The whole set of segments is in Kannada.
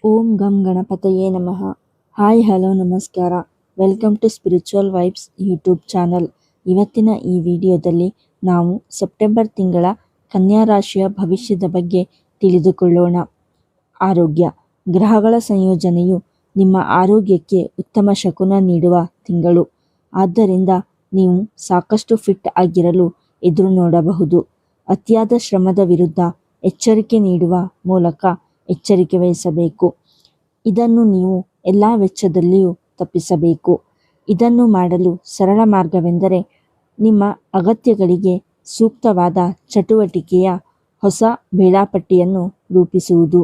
ಓಂ ಗಂ ಗಣಪತಯೇ ನಮಃ. ಹಾಯ್ ಹಲೋ ನಮಸ್ಕಾರ. Welcome to spiritual vibes YouTube channel. ಇವತ್ತಿನ ಈ ವಿಡಿಯೋದಲ್ಲಿ ನಾವು ಸೆಪ್ಟೆಂಬರ್ ತಿಂಗಳ ಕನ್ಯಾ ರಾಶಿಯ ಭವಿಷ್ಯದ ಬಗ್ಗೆ ತಿಳಿದುಕೊಳ್ಳೋಣ. ಆರೋಗ್ಯ. ಗ್ರಹಗಳ ಸಂಯೋಜನೆಯು ನಿಮ್ಮ ಆರೋಗ್ಯಕ್ಕೆ ಉತ್ತಮ ಶಕುನ ನೀಡುವ ತಿಂಗಳು. ಆದ್ದರಿಂದ ನೀವು ಸಾಕಷ್ಟು ಫಿಟ್ ಆಗಿರಲು ಎದುರು ನೋಡಬಹುದು. ಅತಿಯಾದ ಶ್ರಮದ ವಿರುದ್ಧ ಎಚ್ಚರಿಕೆ ನೀಡುವ ಮೂಲಕ ಎಚ್ಚರಿಕೆ ವಹಿಸಬೇಕು. ಇದನ್ನು ನೀವು ಎಲ್ಲ ವೆಚ್ಚದಲ್ಲಿಯೂ ತಪ್ಪಿಸಬೇಕು. ಇದನ್ನು ಮಾಡಲು ಸರಳ ಮಾರ್ಗವೆಂದರೆ ನಿಮ್ಮ ಅಗತ್ಯಗಳಿಗೆ ಸೂಕ್ತವಾದ ಚಟುವಟಿಕೆಯ ಹೊಸ ವೇಳಾಪಟ್ಟಿಯನ್ನು ರೂಪಿಸುವುದು.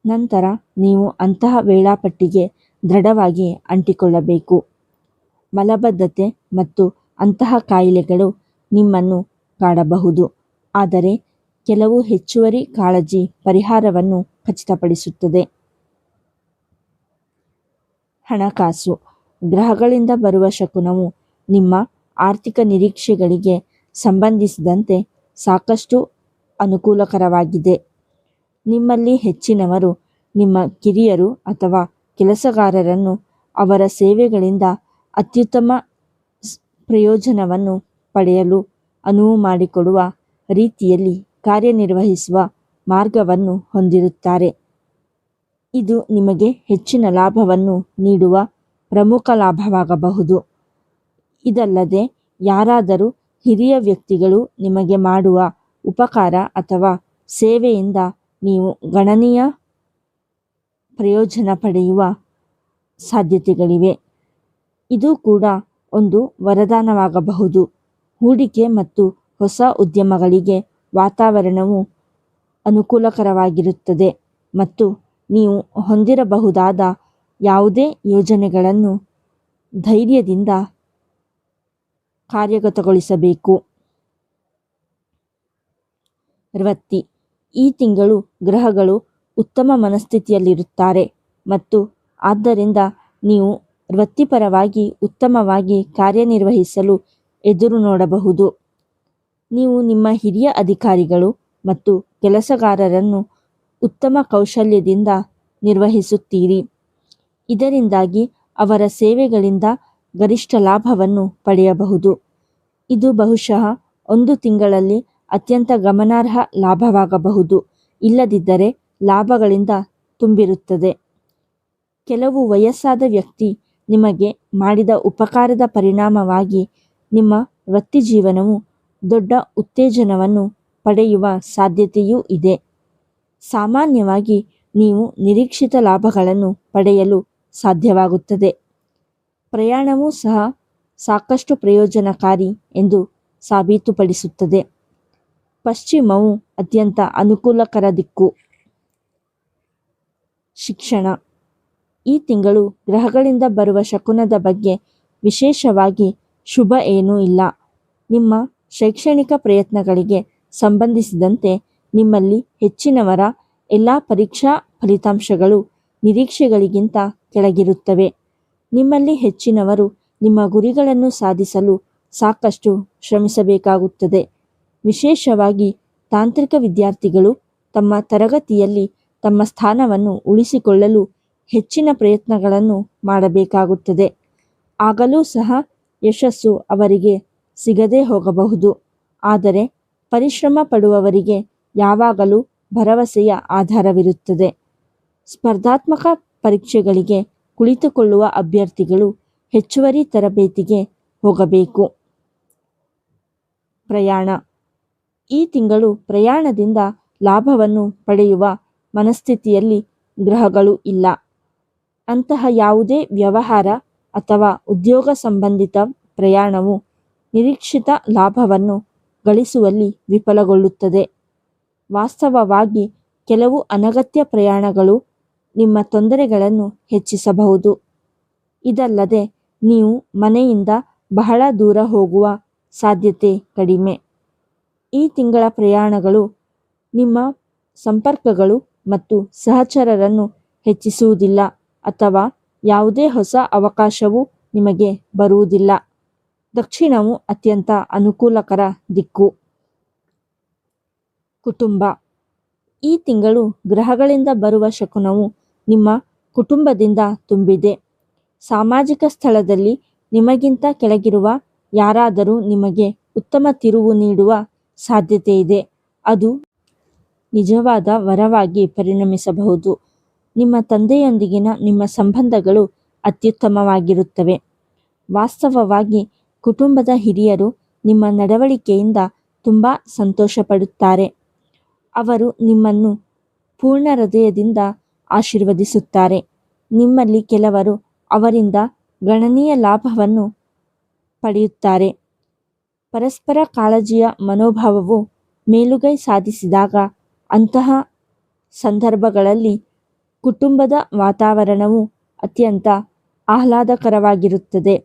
ನಂತರ ನೀವು ಅಂತಹ ವೇಳಾಪಟ್ಟಿಗೆ ದೃಢವಾಗಿ ಅಂಟಿಕೊಳ್ಳಬೇಕು. ಮಲಬದ್ಧತೆ ಮತ್ತು ಅಂತಹ ಕಾಯಿಲೆಗಳು ನಿಮ್ಮನ್ನು ಕಾಡಬಹುದು, ಆದರೆ ಕೆಲವು ಹೆಚ್ಚುವರಿ ಕಾಳಜಿ ಪರಿಹಾರವನ್ನು ಖಚಿತಪಡಿಸುತ್ತದೆ. ಹಣಕಾಸು. ಗ್ರಹಗಳಿಂದ ಬರುವ ಶಕುನವು ನಿಮ್ಮ ಆರ್ಥಿಕ ನಿರೀಕ್ಷೆಗಳಿಗೆ ಸಂಬಂಧಿಸಿದಂತೆ ಸಾಕಷ್ಟು ಅನುಕೂಲಕರವಾಗಿದೆ. ನಿಮ್ಮಲ್ಲಿ ಹೆಚ್ಚಿನವರು ನಿಮ್ಮ ಕಿರಿಯರು ಅಥವಾ ಕೆಲಸಗಾರರನ್ನು ಅವರ ಸೇವೆಗಳಿಂದ ಅತ್ಯುತ್ತಮ ಪ್ರಯೋಜನವನ್ನು ಪಡೆಯಲು ಅನುವು ಮಾಡಿಕೊಡುವ ರೀತಿಯಲ್ಲಿ ಕಾರ್ಯನಿರ್ವಹಿಸುವ ಮಾರ್ಗವನ್ನು ಹೊಂದಿರುತ್ತಾರೆ. ಇದು ನಿಮಗೆ ಹೆಚ್ಚಿನ ಲಾಭವನ್ನು ನೀಡುವ ಪ್ರಮುಖ ಲಾಭವಾಗಬಹುದು. ಇದಲ್ಲದೆ ಯಾರಾದರೂ ಹಿರಿಯ ವ್ಯಕ್ತಿಗಳು ನಿಮಗೆ ಮಾಡುವ ಉಪಕಾರ ಅಥವಾ ಸೇವೆಯಿಂದ ನೀವು ಗಣನೀಯ ಪ್ರಯೋಜನ ಪಡೆಯುವ ಸಾಧ್ಯತೆಗಳಿವೆ. ಇದು ಕೂಡ ಒಂದು ವರದಾನವಾಗಬಹುದು. ಹೂಡಿಕೆ ಮತ್ತು ಹೊಸ ಉದ್ಯಮಗಳಿಗೆ ವಾತಾವರಣವು ಅನುಕೂಲಕರವಾಗಿರುತ್ತದೆ ಮತ್ತು ನೀವು ಹೊಂದಿರಬಹುದಾದ ಯಾವುದೇ ಯೋಜನೆಗಳನ್ನು ಧೈರ್ಯದಿಂದ ಕಾರ್ಯಗತಗೊಳಿಸಬೇಕು. ವೃತ್ತಿ. ಈ ತಿಂಗಳು ಗ್ರಹಗಳು ಉತ್ತಮ ಮನಸ್ಥಿತಿಯಲ್ಲಿರುತ್ತಾರೆ ಮತ್ತು ಆದ್ದರಿಂದ ನೀವು ವೃತ್ತಿಪರವಾಗಿ ಉತ್ತಮವಾಗಿ ಕಾರ್ಯನಿರ್ವಹಿಸಲು ಎದುರು ನೋಡಬಹುದು. ನೀವು ನಿಮ್ಮ ಹಿರಿಯ ಅಧಿಕಾರಿಗಳು ಮತ್ತು ಕೆಲಸಗಾರರನ್ನು ಉತ್ತಮ ಕೌಶಲ್ಯದಿಂದ ನಿರ್ವಹಿಸುತ್ತೀರಿ. ಇದರಿಂದಾಗಿ ಅವರ ಸೇವೆಗಳಿಂದ ಗರಿಷ್ಠ ಲಾಭವನ್ನು ಪಡೆಯಬಹುದು. ಇದು ಬಹುಶಃ ಒಂದು ತಿಂಗಳಲ್ಲಿ ಅತ್ಯಂತ ಗಮನಾರ್ಹ ಲಾಭವಾಗಬಹುದು, ಇಲ್ಲದಿದ್ದರೆ ಲಾಭಗಳಿಂದ ತುಂಬಿರುತ್ತದೆ. ಕೆಲವು ವಯಸ್ಸಾದ ವ್ಯಕ್ತಿ ನಿಮಗೆ ಮಾಡಿದ ಉಪಕಾರದ ಪರಿಣಾಮವಾಗಿ ನಿಮ್ಮ ವೃತ್ತಿಜೀವನವು ದೊಡ್ಡ ಉತ್ತೇಜನವನ್ನು ಪಡೆಯುವ ಸಾಧ್ಯತೆಯೂ ಇದೆ. ಸಾಮಾನ್ಯವಾಗಿ ನೀವು ನಿರೀಕ್ಷಿತ ಲಾಭಗಳನ್ನು ಪಡೆಯಲು ಸಾಧ್ಯವಾಗುತ್ತದೆ. ಪ್ರಯಾಣವೂ ಸಹ ಸಾಕಷ್ಟು ಪ್ರಯೋಜನಕಾರಿ ಎಂದು ಸಾಬೀತುಪಡಿಸುತ್ತದೆ. ಪಶ್ಚಿಮವು ಅತ್ಯಂತ ಅನುಕೂಲಕರ ದಿಕ್ಕು. ಶಿಕ್ಷಣ. ಈ ತಿಂಗಳು ಗ್ರಹಗಳಿಂದ ಬರುವ ಶಕುನದ ಬಗ್ಗೆ ವಿಶೇಷವಾಗಿ ಶುಭ ಏನೂ ಇಲ್ಲ. ನಿಮ್ಮ ಶೈಕ್ಷಣಿಕ ಪ್ರಯತ್ನಗಳಿಗೆ ಸಂಬಂಧಿಸಿದಂತೆ ನಿಮ್ಮಲ್ಲಿ ಹೆಚ್ಚಿನವರ ಎಲ್ಲ ಪರೀಕ್ಷಾ ಫಲಿತಾಂಶಗಳು ನಿರೀಕ್ಷೆಗಳಿಗಿಂತ ಕೆಳಗಿರುತ್ತವೆ. ನಿಮ್ಮಲ್ಲಿ ಹೆಚ್ಚಿನವರು ನಿಮ್ಮ ಗುರಿಗಳನ್ನು ಸಾಧಿಸಲು ಸಾಕಷ್ಟು ಶ್ರಮಿಸಬೇಕಾಗುತ್ತದೆ. ವಿಶೇಷವಾಗಿ ತಾಂತ್ರಿಕ ವಿದ್ಯಾರ್ಥಿಗಳು ತಮ್ಮ ತರಗತಿಯಲ್ಲಿ ತಮ್ಮ ಸ್ಥಾನವನ್ನು ಉಳಿಸಿಕೊಳ್ಳಲು ಹೆಚ್ಚಿನ ಪ್ರಯತ್ನಗಳನ್ನು ಮಾಡಬೇಕಾಗುತ್ತದೆ. ಆಗಲೂ ಸಹ ಯಶಸ್ಸು ಅವರಿಗೆ ಸಿಗದೇ ಹೋಗಬಹುದು, ಆದರೆ ಪರಿಶ್ರಮ ಪಡುವವರಿಗೆ ಯಾವಾಗಲೂ ಭರವಸೆಯ ಆಧಾರವಿರುತ್ತದೆ. ಸ್ಪರ್ಧಾತ್ಮಕ ಪರೀಕ್ಷೆಗಳಿಗೆ ಕುಳಿತುಕೊಳ್ಳುವ ಅಭ್ಯರ್ಥಿಗಳು ಹೆಚ್ಚುವರಿ ತರಬೇತಿಗೆ ಹೋಗಬೇಕು. ಪ್ರಯಾಣ. ಈ ತಿಂಗಳು ಪ್ರಯಾಣದಿಂದ ಲಾಭವನ್ನು ಪಡೆಯುವ ಮನಸ್ಥಿತಿಯಲ್ಲಿ ಗ್ರಹಗಳು ಇಲ್ಲ. ಅಂತಹ ಯಾವುದೇ ವ್ಯವಹಾರ ಅಥವಾ ಉದ್ಯೋಗ ಸಂಬಂಧಿತ ಪ್ರಯಾಣವು ನಿರೀಕ್ಷಿತ ಲಾಭವನ್ನು ಗಳಿಸುವಲ್ಲಿ ವಿಫಲಗೊಳ್ಳುತ್ತದೆ. ವಾಸ್ತವವಾಗಿ ಕೆಲವು ಅನಗತ್ಯ ಪ್ರಯಾಣಗಳು ನಿಮ್ಮ ತೊಂದರೆಗಳನ್ನು ಹೆಚ್ಚಿಸಬಹುದು. ಇದಲ್ಲದೆ ನೀವು ಮನೆಯಿಂದ ಬಹಳ ದೂರ ಹೋಗುವ ಸಾಧ್ಯತೆ ಕಡಿಮೆ. ಈ ತಿಂಗಳ ಪ್ರಯಾಣಗಳು ನಿಮ್ಮ ಸಂಪರ್ಕಗಳು ಮತ್ತು ಸಹಚರರನ್ನು ಹೆಚ್ಚಿಸುವುದಿಲ್ಲ ಅಥವಾ ಯಾವುದೇ ಹೊಸ ಅವಕಾಶವೂ ನಿಮಗೆ ಬರುವುದಿಲ್ಲ. ದಕ್ಷಿಣವು ಅತ್ಯಂತ ಅನುಕೂಲಕರ ದಿಕ್ಕು. ಕುಟುಂಬ. ಈ ತಿಂಗಳು ಗ್ರಹಗಳಿಂದ ಬರುವ ಶಕುನವು ನಿಮ್ಮ ಕುಟುಂಬದಿಂದ ತುಂಬಿದೆ. ಸಾಮಾಜಿಕ ಸ್ಥಳದಲ್ಲಿ ನಿಮಗಿಂತ ಕೆಳಗಿರುವ ಯಾರಾದರೂ ನಿಮಗೆ ಉತ್ತಮ ತಿರುವು ನೀಡುವ ಸಾಧ್ಯತೆ ಇದೆ. ಅದು ನಿಜವಾದ ವರವಾಗಿ ಪರಿಣಮಿಸಬಹುದು. ನಿಮ್ಮ ತಂದೆಯೊಂದಿಗಿನ ನಿಮ್ಮ ಸಂಬಂಧಗಳು ಅತ್ಯುತ್ತಮವಾಗಿರುತ್ತವೆ. ವಾಸ್ತವವಾಗಿ ಕುಟುಂಬದ ಹಿರಿಯರು ನಿಮ್ಮ ನಡವಳಿಕೆಯಿಂದ ತುಂಬ ಸಂತೋಷಪಡುತ್ತಾರೆ. ಅವರು ನಿಮ್ಮನ್ನು ಪೂರ್ಣ ಹೃದಯದಿಂದ ಆಶೀರ್ವದಿಸುತ್ತಾರೆ. ನಿಮ್ಮಲ್ಲಿ ಕೆಲವರು ಅವರಿಂದ ಗಣನೀಯ ಲಾಭವನ್ನು ಪಡೆಯುತ್ತಾರೆ. ಪರಸ್ಪರ ಕಾಳಜಿಯ ಮನೋಭಾವವು ಮೇಲುಗೈ ಸಾಧಿಸಿದಾಗ ಅಂತಹ ಸಂದರ್ಭಗಳಲ್ಲಿ ಕುಟುಂಬದ ವಾತಾವರಣವು ಅತ್ಯಂತ ಆಹ್ಲಾದಕರವಾಗಿರುತ್ತದೆ.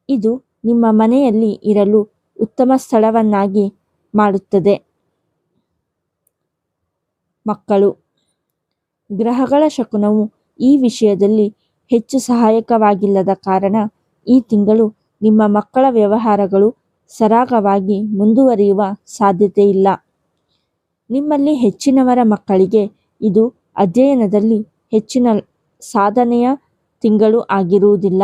ಇದು ನಿಮ್ಮ ಮನೆಯಲ್ಲಿ ಇರಲು ಉತ್ತಮ ಸ್ಥಳವನ್ನಾಗಿ ಮಾಡುತ್ತದೆ. ಮಕ್ಕಳು. ಗ್ರಹಗಳ ಶಕುನವು ಈ ವಿಷಯದಲ್ಲಿ ಹೆಚ್ಚು ಸಹಾಯಕವಾಗಿಲ್ಲದ ಕಾರಣ ಈ ತಿಂಗಳು ನಿಮ್ಮ ಮಕ್ಕಳ ವ್ಯವಹಾರಗಳು ಸರಾಗವಾಗಿ ಮುಂದುವರಿಯುವ ಸಾಧ್ಯತೆಯಿಲ್ಲ. ನಿಮ್ಮಲ್ಲಿ ಹೆಚ್ಚಿನವರ ಮಕ್ಕಳಿಗೆ ಇದು ಅಧ್ಯಯನದಲ್ಲಿ ಹೆಚ್ಚಿನ ಸಾಧನೆಯ ತಿಂಗಳು ಆಗಿರುವುದಿಲ್ಲ.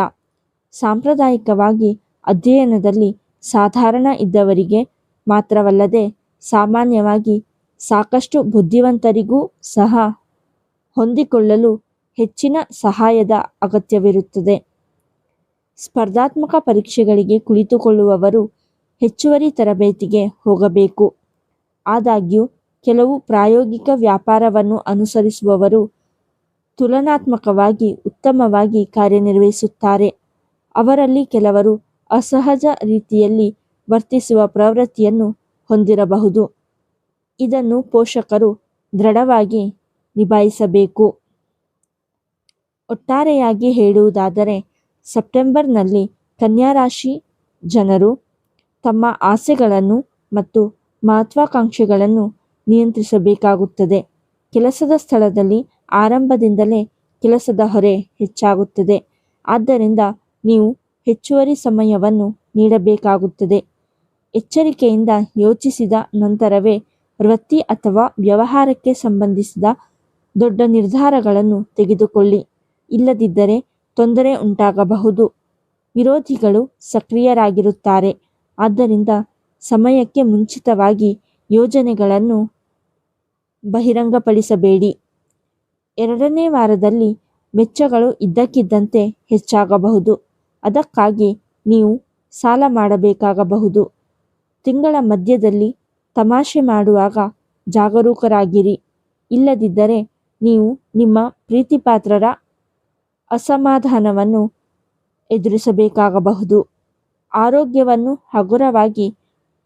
ಸಾಂಪ್ರದಾಯಿಕವಾಗಿ ಅಧ್ಯಯನದಲ್ಲಿ ಸಾಧಾರಣ ಇದ್ದವರಿಗೆ ಮಾತ್ರವಲ್ಲದೆ ಸಾಮಾನ್ಯವಾಗಿ ಸಾಕಷ್ಟು ಬುದ್ಧಿವಂತರಿಗೂ ಸಹ ಹೊಂದಿಕೊಳ್ಳಲು ಹೆಚ್ಚಿನ ಸಹಾಯದ ಅಗತ್ಯವಿರುತ್ತದೆ. ಸ್ಪರ್ಧಾತ್ಮಕ ಪರೀಕ್ಷೆಗಳಿಗೆ ಕುಳಿತುಕೊಳ್ಳುವವರು ಹೆಚ್ಚುವರಿ ತರಬೇತಿಗೆ ಹೋಗಬೇಕು. ಆದಾಗ್ಯೂ ಕೆಲವು ಪ್ರಾಯೋಗಿಕ ವ್ಯಾಪಾರವನ್ನು ಅನುಸರಿಸುವವರು ತುಲನಾತ್ಮಕವಾಗಿ ಉತ್ತಮವಾಗಿ ಕಾರ್ಯನಿರ್ವಹಿಸುತ್ತಾರೆ. ಅವರಲ್ಲಿ ಕೆಲವರು ಅಸಹಜ ರೀತಿಯಲ್ಲಿ ವರ್ತಿಸುವ ಪ್ರವೃತ್ತಿಯನ್ನು ಹೊಂದಿರಬಹುದು. ಇದನ್ನು ಪೋಷಕರು ದೃಢವಾಗಿ ನಿಭಾಯಿಸಬೇಕು. ಒಟ್ಟಾರೆಯಾಗಿ ಹೇಳುವುದಾದರೆ, ಸೆಪ್ಟೆಂಬರ್ನಲ್ಲಿ ಕನ್ಯಾ ರಾಶಿ ಜನರು ತಮ್ಮ ಆಸೆಗಳನ್ನು ಮತ್ತು ಮಹತ್ವಾಕಾಂಕ್ಷೆಗಳನ್ನು ನಿಯಂತ್ರಿಸಬೇಕಾಗುತ್ತದೆ. ಕೆಲಸದ ಸ್ಥಳದಲ್ಲಿ ಆರಂಭದಿಂದಲೇ ಕೆಲಸದ ಹೊರೆ ಹೆಚ್ಚಾಗುತ್ತದೆ. ಆದ್ದರಿಂದ ನೀವು ಹೆಚ್ಚುವರಿ ಸಮಯವನ್ನು ನೀಡಬೇಕಾಗುತ್ತದೆ. ಎಚ್ಚರಿಕೆಯಿಂದ ಯೋಚಿಸಿದ ನಂತರವೇ ವೃತ್ತಿ ಅಥವಾ ವ್ಯವಹಾರಕ್ಕೆ ಸಂಬಂಧಿಸಿದ ದೊಡ್ಡ ನಿರ್ಧಾರಗಳನ್ನು ತೆಗೆದುಕೊಳ್ಳಿ. ಇಲ್ಲದಿದ್ದರೆ ತೊಂದರೆ ಉಂಟಾಗಬಹುದು. ವಿರೋಧಿಗಳು ಸಕ್ರಿಯರಾಗಿರುತ್ತಾರೆ. ಆದ್ದರಿಂದ ಸಮಯಕ್ಕೆ ಮುಂಚಿತವಾಗಿ ಯೋಜನೆಗಳನ್ನು ಬಹಿರಂಗಪಡಿಸಬೇಡಿ. ಎರಡನೇ ವಾರದಲ್ಲಿ ವೆಚ್ಚಗಳು ಇದ್ದಕ್ಕಿದ್ದಂತೆ ಹೆಚ್ಚಾಗಬಹುದು. ಅದಕ್ಕಾಗಿ ನೀವು ಸಾಲ ಮಾಡಬೇಕಾಗಬಹುದು. ತಿಂಗಳ ಮಧ್ಯದಲ್ಲಿ ತಮಾಷೆ ಮಾಡುವಾಗ ಜಾಗರೂಕರಾಗಿರಿ. ಇಲ್ಲದಿದ್ದರೆ ನೀವು ನಿಮ್ಮ ಪ್ರೀತಿಪಾತ್ರರ ಅಸಮಾಧಾನವನ್ನು ಎದುರಿಸಬೇಕಾಗಬಹುದು. ಆರೋಗ್ಯವನ್ನು ಹಗುರವಾಗಿ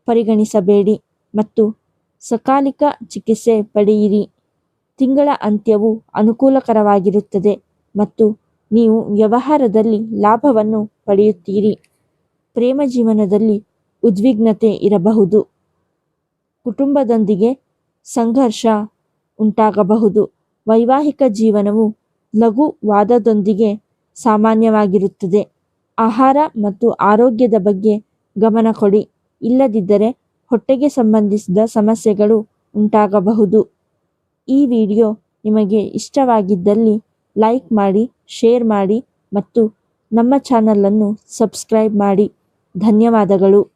ಪರಿಗಣಿಸಬೇಡಿ ಮತ್ತು ಸಕಾಲಿಕ ಚಿಕಿತ್ಸೆ ಪಡೆಯಿರಿ. ತಿಂಗಳ ಅಂತ್ಯವು ಅನುಕೂಲಕರವಾಗಿರುತ್ತದೆ ಮತ್ತು ನೀವು ವ್ಯವಹಾರದಲ್ಲಿ ಲಾಭವನ್ನು ಪಡೆಯುತ್ತೀರಿ. ಪ್ರೇಮ ಜೀವನದಲ್ಲಿ ಉದ್ವಿಗ್ನತೆ ಇರಬಹುದು. ಕುಟುಂಬದೊಂದಿಗೆ ಸಂಘರ್ಷ ಉಂಟಾಗಬಹುದು. ವೈವಾಹಿಕ ಜೀವನವು ಲಘು ವಾದದೊಂದಿಗೆ ಸಾಮಾನ್ಯವಾಗಿರುತ್ತದೆ. ಆಹಾರ ಮತ್ತು ಆರೋಗ್ಯದ ಬಗ್ಗೆ ಗಮನ ಕೊಡಿ. ಇಲ್ಲದಿದ್ದರೆ ಹೊಟ್ಟೆಗೆ ಸಂಬಂಧಿಸಿದ ಸಮಸ್ಯೆಗಳು ಉಂಟಾಗಬಹುದು. ಈ ವಿಡಿಯೋ ನಿಮಗೆ ಇಷ್ಟವಾಗಿದ್ದಲ್ಲಿ ಲೈಕ್ ಮಾಡಿ, ಶೇರ್ ಮಾಡಿ ಮತ್ತು ನಮ್ಮ ಚಾನಲನ್ನು ಸಬ್ಸ್ಕ್ರೈಬ್ ಮಾಡಿ. ಧನ್ಯವಾದಗಳು.